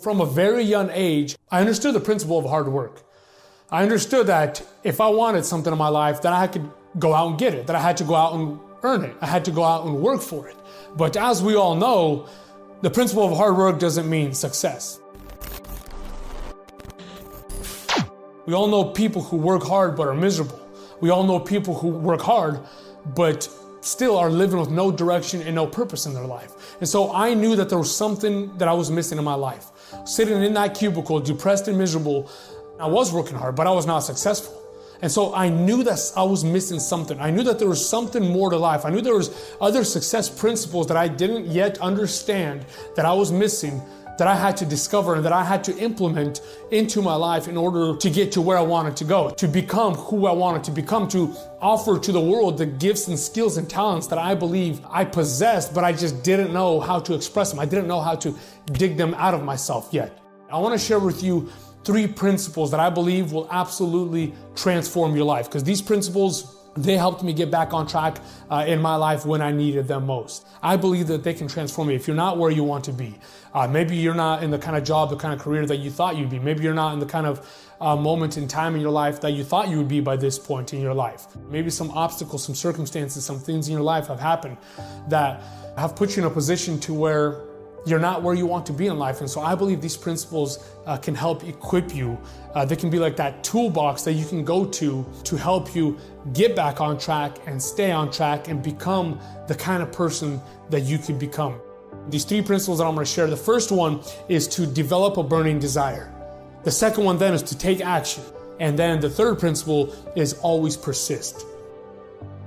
From a very young age, I understood the principle of hard work. I understood that if I wanted something in my life, that I could go out and get it, that I had to go out and earn it. I had to go out and work for it. But as we all know, the principle of hard work doesn't mean success. We all know people who work hard but are miserable. We all know people who work hard but still are living with no direction and no purpose in their life. And so I knew that there was something that I was missing in my life. Sitting in that cubicle, depressed and miserable, I was working hard, but I was not successful. And so I knew that I was missing something. I knew that there was something more to life. I knew there was other success principles that I didn't yet understand that I was missing, that I had to discover and that I had to implement into my life in order to get to where I wanted to go, to become who I wanted to become, to offer to the world the gifts and skills and talents that I believe I possessed, but I just didn't know how to express them. I didn't know how to dig them out of myself yet. I want to share with you 3 principles that I believe will absolutely transform your life, because these principles, they helped me get back on track in my life when I needed them most. I believe that they can transform you. If you're not where you want to be, maybe you're not in the kind of job, the kind of career that you thought you'd be. Maybe you're not in the kind of moment in time in your life that you thought you would be by this point in your life. Maybe some obstacles, some circumstances, some things in your life have happened that have put you in a position to where you're not where you want to be in life. And so I believe these principles can help equip you. They can be like that toolbox that you can go to help you get back on track and stay on track and become the kind of person that you could become. These 3 principles that I'm going to share. The first one is to develop a burning desire. The second one then is to take action. And then the third principle is always persist.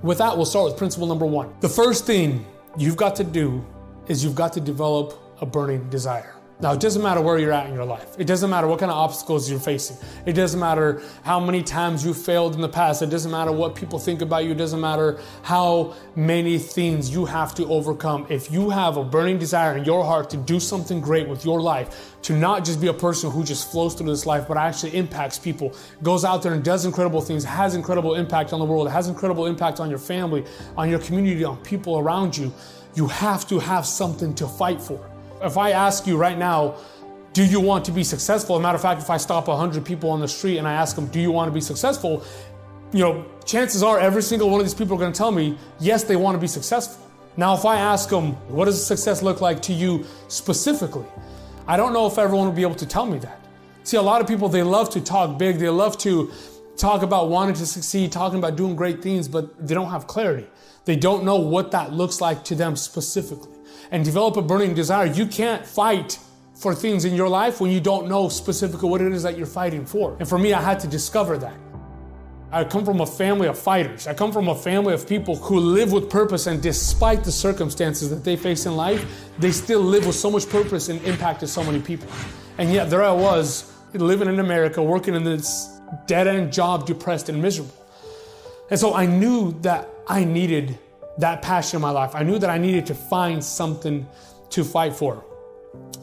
With that, we'll start with principle number 1. The first thing you've got to do is you've got to develop a burning desire. Now, it doesn't matter where you're at in your life. It doesn't matter what kind of obstacles you're facing. It doesn't matter how many times you failed in the past. It doesn't matter what people think about you. It doesn't matter how many things you have to overcome. If you have a burning desire in your heart to do something great with your life, to not just be a person who just flows through this life, but actually impacts people, goes out there and does incredible things, has incredible impact on the world, has incredible impact on your family, on your community, on people around you, you have to have something to fight for. If I ask you right now, do you want to be successful? As a matter of fact, if I stop 100 people on the street and I ask them, do you want to be successful? Chances are every single one of these people are going to tell me, yes, they want to be successful. Now, if I ask them, what does success look like to you specifically? I don't know if everyone will be able to tell me that. See, a lot of people, they love to talk big. They love to talk about wanting to succeed, talking about doing great things, but they don't have clarity. They don't know what that looks like to them specifically. And develop a burning desire. You can't fight for things in your life when you don't know specifically what it is that you're fighting for. And for me, I had to discover that. I come from a family of fighters. I come from a family of people who live with purpose, and despite the circumstances that they face in life, they still live with so much purpose and impacted so many people. And yet there I was, living in America, working in this dead-end job, depressed and miserable. And so I knew that I needed that passion in my life. I knew that I needed to find something to fight for.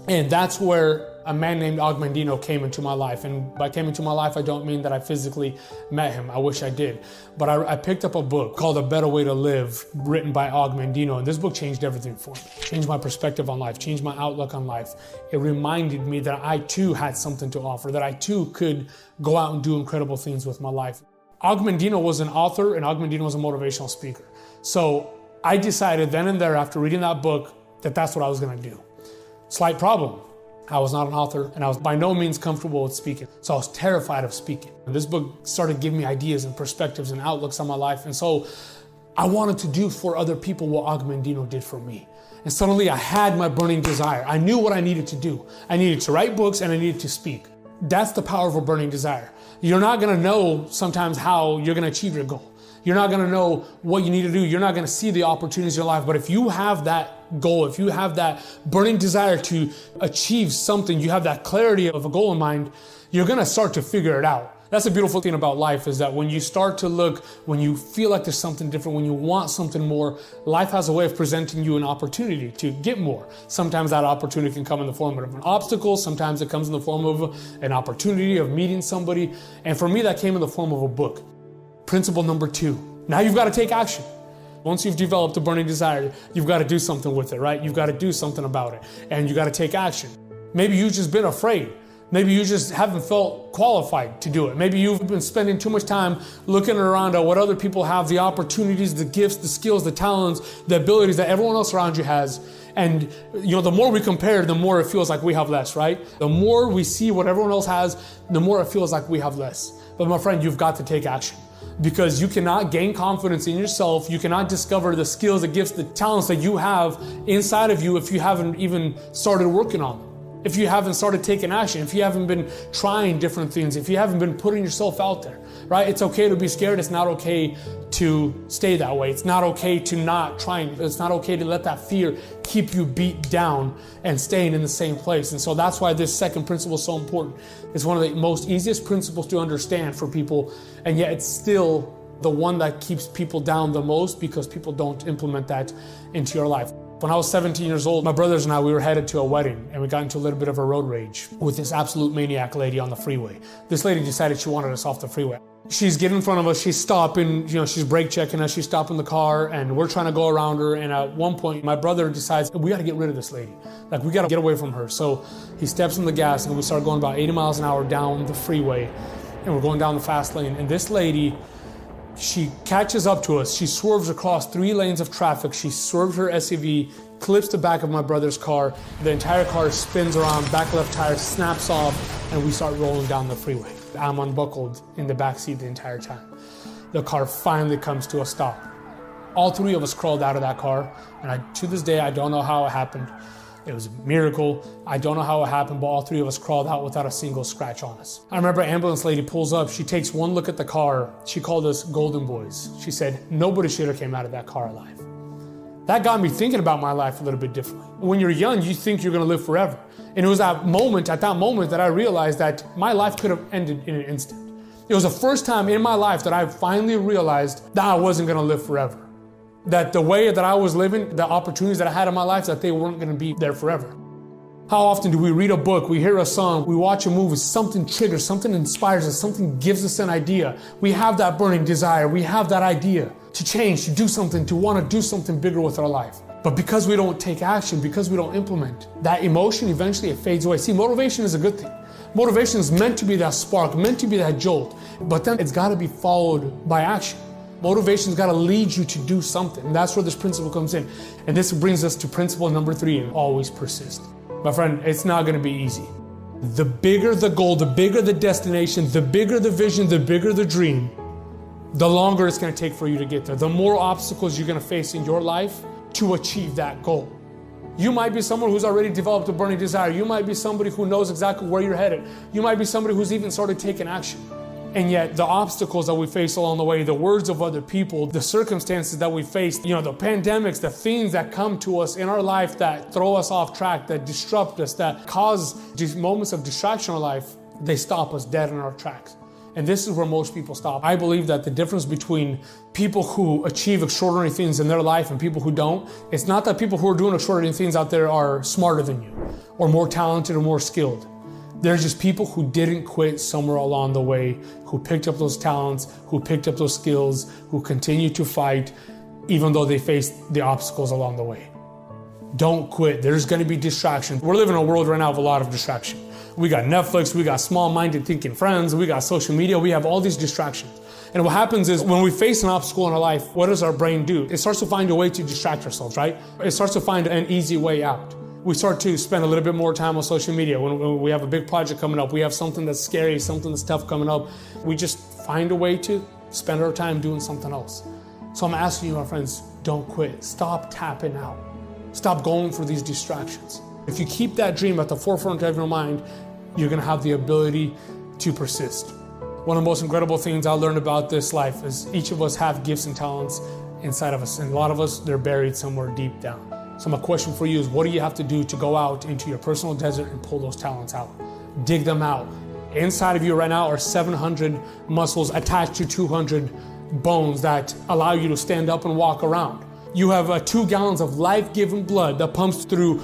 And that's where a man named Augmandino came into my life. And by came into my life, I don't mean that I physically met him. I wish I did. But I picked up a book called A Better Way to Live, written by Augmandino. And this book changed everything for me. Changed my perspective on life, changed my outlook on life. It reminded me that I too had something to offer, that I too could go out and do incredible things with my life. Augmandino was an author and Augmandino was a motivational speaker. So I decided then and there after reading that book that that's what I was going to do. Slight problem. I was not an author and I was by no means comfortable with speaking. So I was terrified of speaking. And this book started giving me ideas and perspectives and outlooks on my life. And so I wanted to do for other people what Augmandino did for me. And suddenly I had my burning desire. I knew what I needed to do. I needed to write books and I needed to speak. That's the power of a burning desire. You're not going to know sometimes how you're going to achieve your goal. You're not going to know what you need to do. You're not going to see the opportunities in your life. But if you have that goal, if you have that burning desire to achieve something, you have that clarity of a goal in mind, you're going to start to figure it out. That's the beautiful thing about life, is that when you start to look, when you feel like there's something different, when you want something more, life has a way of presenting you an opportunity to get more. Sometimes that opportunity can come in the form of an obstacle. Sometimes it comes in the form of an opportunity of meeting somebody. And for me, that came in the form of a book. Principle number 2. Now you've got to take action. Once you've developed a burning desire, you've got to do something with it, right? You've got to do something about it, and you got to take action. Maybe you've just been afraid. Maybe you just haven't felt qualified to do it. Maybe you've been spending too much time looking around at what other people have, the opportunities, the gifts, the skills, the talents, the abilities that everyone else around you has. And the more we compare, the more it feels like we have less, right? The more we see what everyone else has, the more it feels like we have less. But my friend, you've got to take action, because you cannot gain confidence in yourself. You cannot discover the skills, the gifts, the talents that you have inside of you if you haven't even started working on them. If you haven't started taking action, if you haven't been trying different things, if you haven't been putting yourself out there, right? It's okay to be scared. It's not okay to stay that way. It's not okay to not trying. It's not okay to let that fear keep you beat down and staying in the same place. And so that's why this second principle is so important. It's one of the most easiest principles to understand for people, and yet it's still the one that keeps people down the most, because people don't implement that into your life. When I was 17 years old, my brothers and I, we were headed to a wedding, and we got into a little bit of a road rage with this absolute maniac lady on the freeway. This lady decided she wanted us off the freeway. She's getting in front of us, she's stopping, she's brake checking us, she's stopping the car, and we're trying to go around her. And at one point, my brother decides, we got to get rid of this lady. Like, we got to get away from her. So he steps on the gas, and we start going about 80 miles an hour down the freeway, and we're going down the fast lane. And this lady, she catches up to us. She swerves across 3 lanes of traffic. She swerves her SUV, clips the back of my brother's car. The entire car spins around, back left tire snaps off, and we start rolling down the freeway. I'm unbuckled in the back seat the entire time. The car finally comes to a stop. All 3 of us crawled out of that car, and to this day, I don't know how it happened. It was a miracle. I don't know how it happened, but all 3 of us crawled out without a single scratch on us. I remember an ambulance lady pulls up. She takes one look at the car. She called us golden boys. She said, nobody should have came out of that car alive. That got me thinking about my life a little bit differently. When you're young, you think you're gonna live forever. And it was at that moment that I realized that my life could have ended in an instant. It was the first time in my life that I finally realized that I wasn't gonna live forever. That the way that I was living, the opportunities that I had in my life, that they weren't gonna be there forever. How often do we read a book, we hear a song, we watch a movie, something triggers, something inspires us, something gives us an idea. We have that burning desire, we have that idea to change, to do something, to want to do something bigger with our life. But because we don't take action, because we don't implement, that emotion eventually it fades away. See, motivation is a good thing. Motivation is meant to be that spark, meant to be that jolt, but then it's got to be followed by action. Motivation's got to lead you to do something. And that's where this principle comes in. And this brings us to principle number 3, and always persist. My friend, it's not going to be easy. The bigger the goal, the bigger the destination, the bigger the vision, the bigger the dream, the longer it's going to take for you to get there. The more obstacles you're going to face in your life to achieve that goal. You might be someone who's already developed a burning desire. You might be somebody who knows exactly where you're headed. You might be somebody who's even started taking action. And yet the obstacles that we face along the way, the words of other people, the circumstances that we face, the pandemics, the things that come to us in our life that throw us off track, that disrupt us, that cause these moments of distraction in our life, they stop us dead in our tracks. And this is where most people stop. I believe that the difference between people who achieve extraordinary things in their life and people who don't, it's not that people who are doing extraordinary things out there are smarter than you or more talented or more skilled. They're just people who didn't quit somewhere along the way, who picked up those talents, who picked up those skills, who continue to fight, even though they faced the obstacles along the way. Don't quit. There's going to be distraction. We're living in a world right now of a lot of distraction. We got Netflix, we got small-minded thinking friends, we got social media, we have all these distractions. And what happens is when we face an obstacle in our life, what does our brain do? It starts to find a way to distract ourselves, right? It starts to find an easy way out. We start to spend a little bit more time on social media. When we have a big project coming up, we have something that's scary, something that's tough coming up, we just find a way to spend our time doing something else. So I'm asking you, my friends, don't quit. Stop tapping out. Stop going for these distractions. If you keep that dream at the forefront of your mind, you're going to have the ability to persist. One of the most incredible things I learned about this life is each of us have gifts and talents inside of us. And a lot of us, they're buried somewhere deep down. So my question for you is, what do you have to do to go out into your personal desert and pull those talents out? Dig them out. Inside of you right now are 700 muscles attached to 200 bones that allow you to stand up and walk around. You have 2 gallons of life-giving blood that pumps through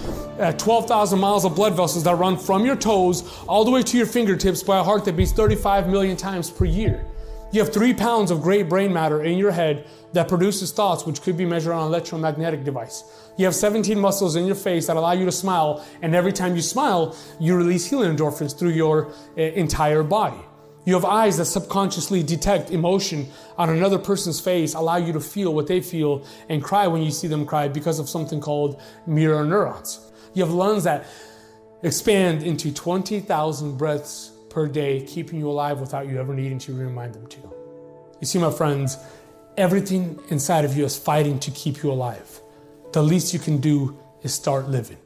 12,000 miles of blood vessels that run from your toes all the way to your fingertips by a heart that beats 35 million times per year. You have 3 pounds of gray brain matter in your head that produces thoughts which could be measured on an electromagnetic device. You have 17 muscles in your face that allow you to smile, and every time you smile, you release healing endorphins through your entire body. You have eyes that subconsciously detect emotion on another person's face, allow you to feel what they feel, and cry when you see them cry because of something called mirror neurons. You have lungs that expand into 20,000 breaths per day, keeping you alive without you ever needing to remind them to. You see, my friends, everything inside of you is fighting to keep you alive. The least you can do is start living.